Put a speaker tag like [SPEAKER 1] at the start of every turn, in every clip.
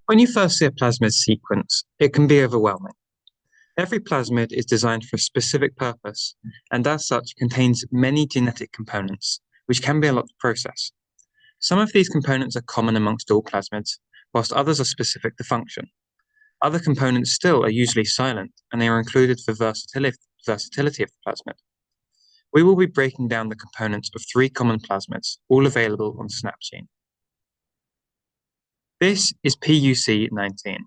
[SPEAKER 1] When you first see a plasmid sequence, it can be overwhelming. Every plasmid is designed for a specific purpose, and as such contains many genetic components, which can be a lot to process. Some of these components are common amongst all plasmids, whilst others are specific to function. Other components still are usually silent, and they are included for versatility of the plasmid. We will be breaking down the components of 3 common plasmids, all available on SnapGene. This is PUC19.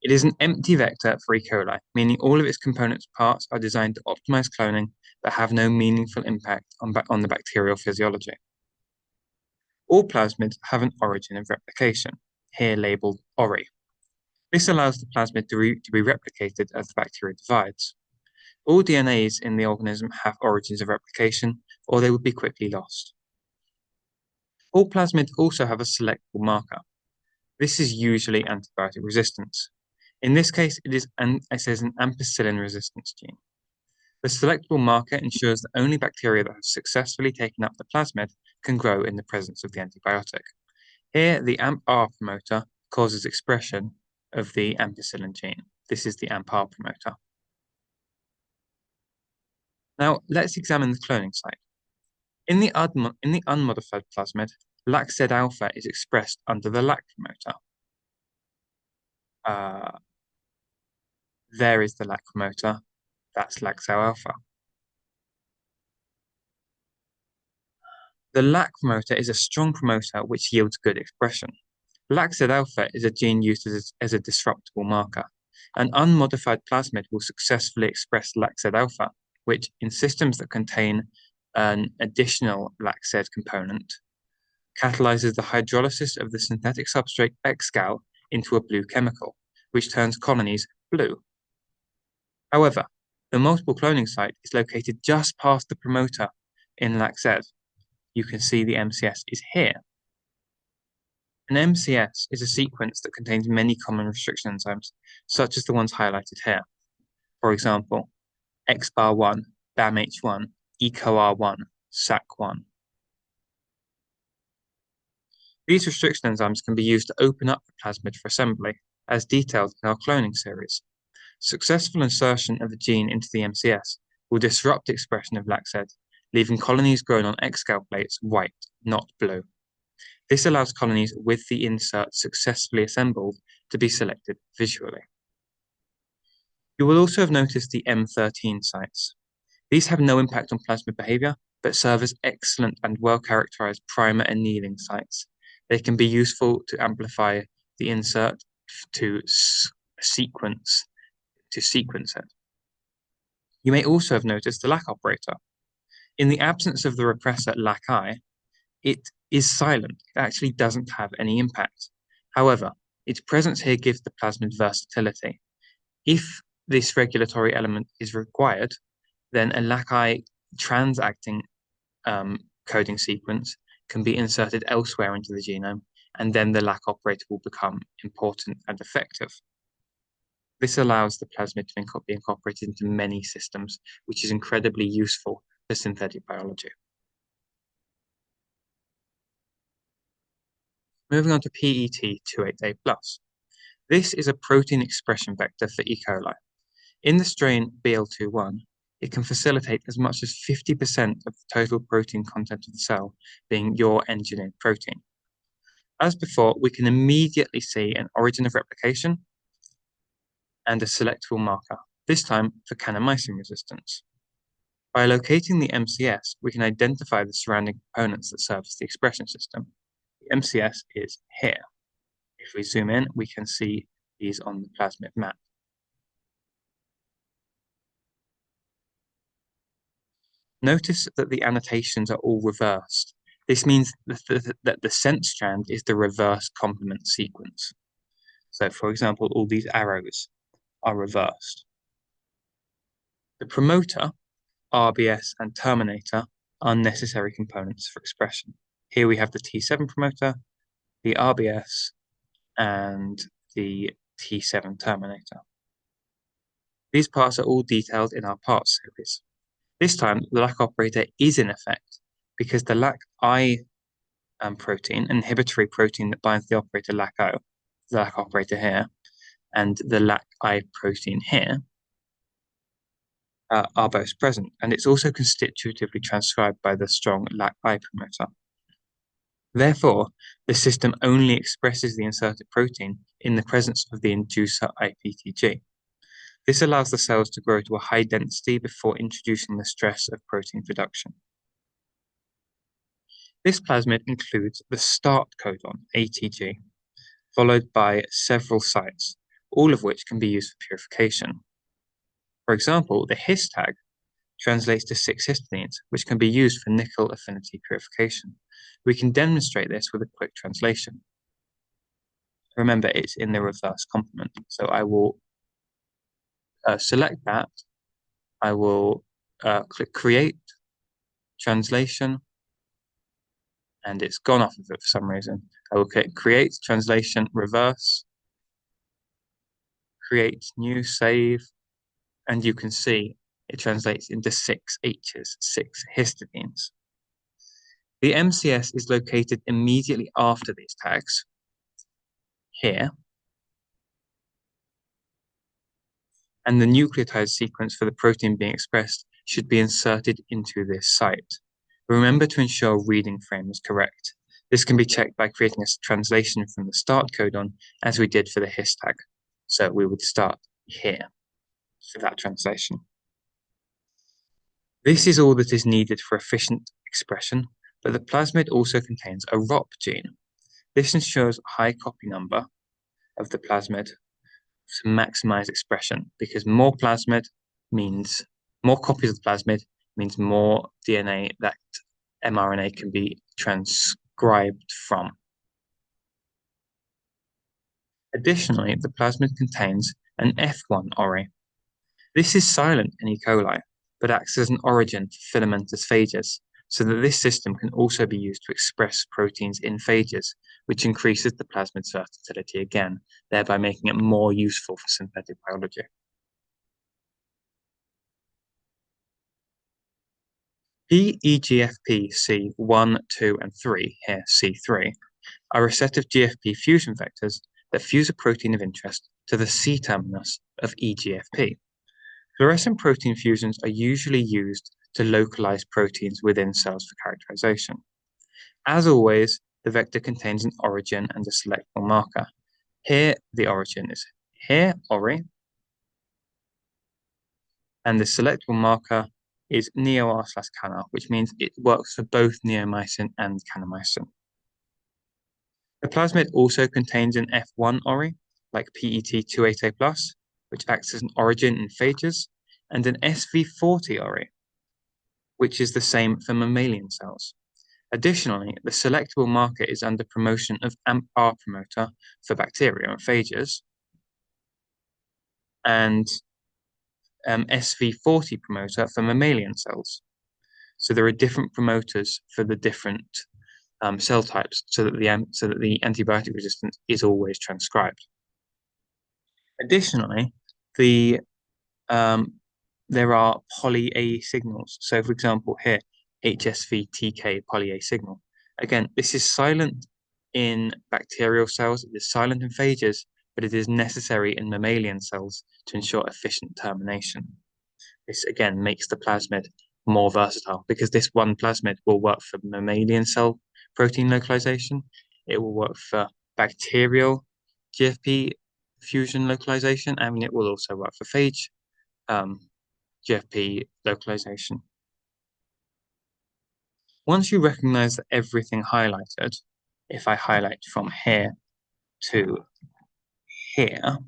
[SPEAKER 1] It is an empty vector for E. coli, meaning all of its component parts are designed to optimize cloning but have no meaningful impact on the bacterial physiology. All plasmids have an origin of replication, here labeled ORI. This allows the plasmid to be replicated as the bacteria divides. All DNAs in the organism have origins of replication, or they would be quickly lost. All plasmids also have a selectable marker. This is usually antibiotic resistance. In this case, it says an ampicillin resistance gene. The selectable marker ensures that only bacteria that have successfully taken up the plasmid can grow in the presence of the antibiotic. Here, the AMP-R promoter causes expression of the ampicillin gene. This is the AMP-R promoter. Now, let's examine the cloning site. In the unmodified plasmid, LAC-Z alpha is expressed under the LAC promoter. There is the LAC promoter. That's LAC-Z alpha. The LAC promoter is a strong promoter which yields good expression. LAC-Z alpha is a gene used as a disruptable marker. An unmodified plasmid will successfully express LAC-Z alpha, which in systems that contain an additional LAC-Z component catalyzes the hydrolysis of the synthetic substrate XGAL into a blue chemical, which turns colonies blue. However, the multiple cloning site is located just past the promoter in LAC-Z. You can see the MCS is here. An MCS is a sequence that contains many common restriction enzymes, such as the ones highlighted here. For example, XBAR1, BAMH1, EcoR1, SAC1. These restriction enzymes can be used to open up the plasmid for assembly, as detailed in our cloning series. Successful insertion of the gene into the MCS will disrupt expression of LAC-Z, leaving colonies grown on XGAL plates white, not blue. This allows colonies with the insert successfully assembled to be selected visually. You will also have noticed the M13 sites. These have no impact on plasmid behavior, but serve as excellent and well-characterized primer annealing sites. They can be useful to amplify the insert to sequence it. You may also have noticed the LAC operator. In the absence of the repressor LAC-I, it is silent. It actually doesn't have any impact. However, its presence here gives the plasmid versatility. If this regulatory element is required, then a LAC-I trans-acting coding sequence can be inserted elsewhere into the genome, and then the LAC operator will become important and effective. This allows the plasmid to be incorporated into many systems, which is incredibly useful for synthetic biology. Moving on to PET28A+. This is a protein expression vector for E. coli. In the strain BL21, it can facilitate as much as 50% of the total protein content of the cell being your engineered protein. As before, we can immediately see an origin of replication and a selectable marker, this time for kanamycin resistance. By locating the MCS, we can identify the surrounding components that serve as the expression system. The MCS is here. If we zoom in, we can see these on the plasmid map. Notice that the annotations are all reversed. This means that the sense strand is the reverse complement sequence. So, for example, all these arrows are reversed. The promoter, RBS, and terminator are necessary components for expression. Here we have the T7 promoter, the RBS, and the T7 terminator. These parts are all detailed in our parts series. This time, the LAC operator is in effect because the LAC-I protein, inhibitory protein that binds the operator LAC-O, the LAC operator here, and the LAC-I protein here, are both present, and it's also constitutively transcribed by the strong LAC-I promoter. Therefore, the system only expresses the inserted protein in the presence of the inducer IPTG. This allows the cells to grow to a high density before introducing the stress of protein production. This plasmid includes the start codon, ATG, followed by several sites, all of which can be used for purification. For example, the His tag translates to 6 histidines, which can be used for nickel affinity purification. We can demonstrate this with a quick translation. Remember, it's in the reverse complement. So I will select that. I will click Create, Translation, and it's gone off of it for some reason. I will click Create, Translation, Reverse, Create, New, Save, and you can see it translates into 6 H's, 6 histidines. The MCS is located immediately after these tags, here, and the nucleotide sequence for the protein being expressed should be inserted into this site. Remember to ensure reading frame is correct. This can be checked by creating a translation from the start codon, as we did for the His tag. So we would start here for that translation. This is all that is needed for efficient expression, but the plasmid also contains a ROP gene. This ensures a high copy number of the plasmid to maximize expression, because more plasmid means more copies of the plasmid means more DNA that mRNA can be transcribed from. Additionally, the plasmid contains an F1 ori. This is silent in E. coli, but acts as an origin for filamentous phages, so that this system can also be used to express proteins in phages, which increases the plasmid's versatility again, thereby making it more useful for synthetic biology. PEGFP C1, 2, and 3, here C3, are a set of GFP fusion vectors that fuse a protein of interest to the C terminus of EGFP. Fluorescent protein fusions are usually used to localize proteins within cells for characterization. As always, the vector contains an origin and a selectable marker. Here, the origin is here, ori, and the selectable marker is neo-R/canal, which means it works for both neomycin and kanamycin. The plasmid also contains an F1 ori, like PET28A+, which acts as an origin in phages, and an SV40 ori, which is the same for mammalian cells. Additionally, the selectable marker is under promotion of AMP-R promoter for bacteria and phages, and SV40 promoter for mammalian cells. So there are different promoters for the different cell types, so that the antibiotic resistance is always transcribed. Additionally, there are poly-A signals. So, for example, here, HSV-TK poly-A signal. Again, this is silent in bacterial cells, it is silent in phages, but it is necessary in mammalian cells to ensure efficient termination. This, again, makes the plasmid more versatile, because this one plasmid will work for mammalian cell protein localization. It will work for bacterial GFP fusion localization, and it will also work for phage GFP localization. Once you recognize that everything highlighted, if I highlight from here to here,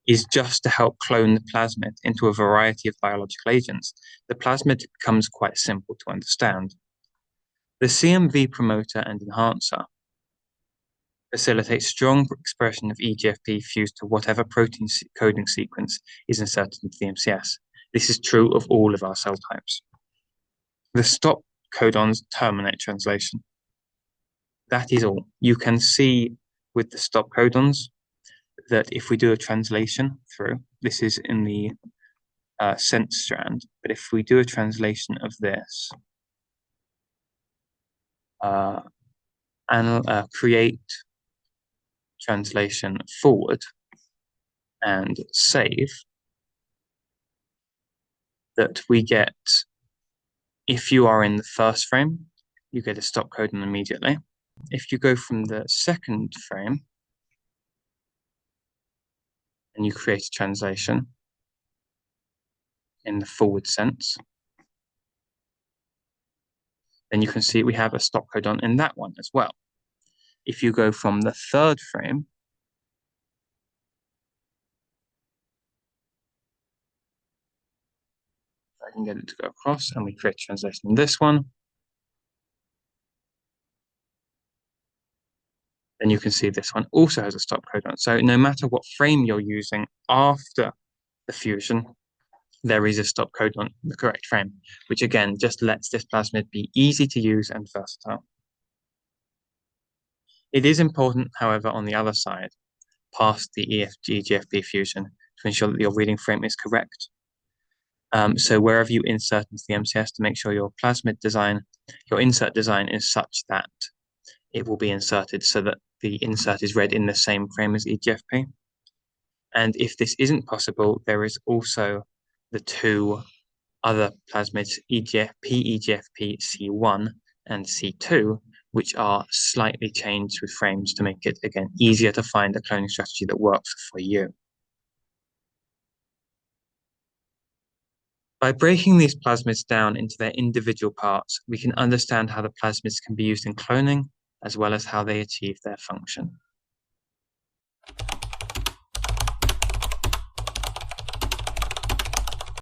[SPEAKER 1] is just to help clone the plasmid into a variety of biological agents, the plasmid becomes quite simple to understand. The CMV promoter and enhancer facilitates strong expression of EGFP fused to whatever protein coding sequence is inserted into the MCS. This is true of all of our cell types. The stop codons terminate translation. That is all. You can see with the stop codons that if we do a translation through, this is in the sense strand, but if we do a translation of this, and create translation forward and save, that we get, if you are in the first frame, you get a stop codon immediately. If you go from the second frame and you create a translation in the forward sense, then you can see we have a stop codon in that one as well. If you go from the third frame, I can get it to go across, and we create a translation in this one, then you can see this one also has a stop codon. So no matter what frame you're using after the fusion, there is a stop codon in the correct frame, which again just lets this plasmid be easy to use and versatile. It is important, however, on the other side, past the EFG-GFP fusion, to ensure that your reading frame is correct. So wherever you insert into the MCS, to make sure your plasmid design, your insert design is such that it will be inserted so that the insert is read in the same frame as EGFP. And if this isn't possible, there is also the two other plasmids, EGFP C1 and C2, which are slightly changed with frames to make it, again, easier to find a cloning strategy that works for you. By breaking these plasmids down into their individual parts, we can understand how the plasmids can be used in cloning, as well as how they achieve their function.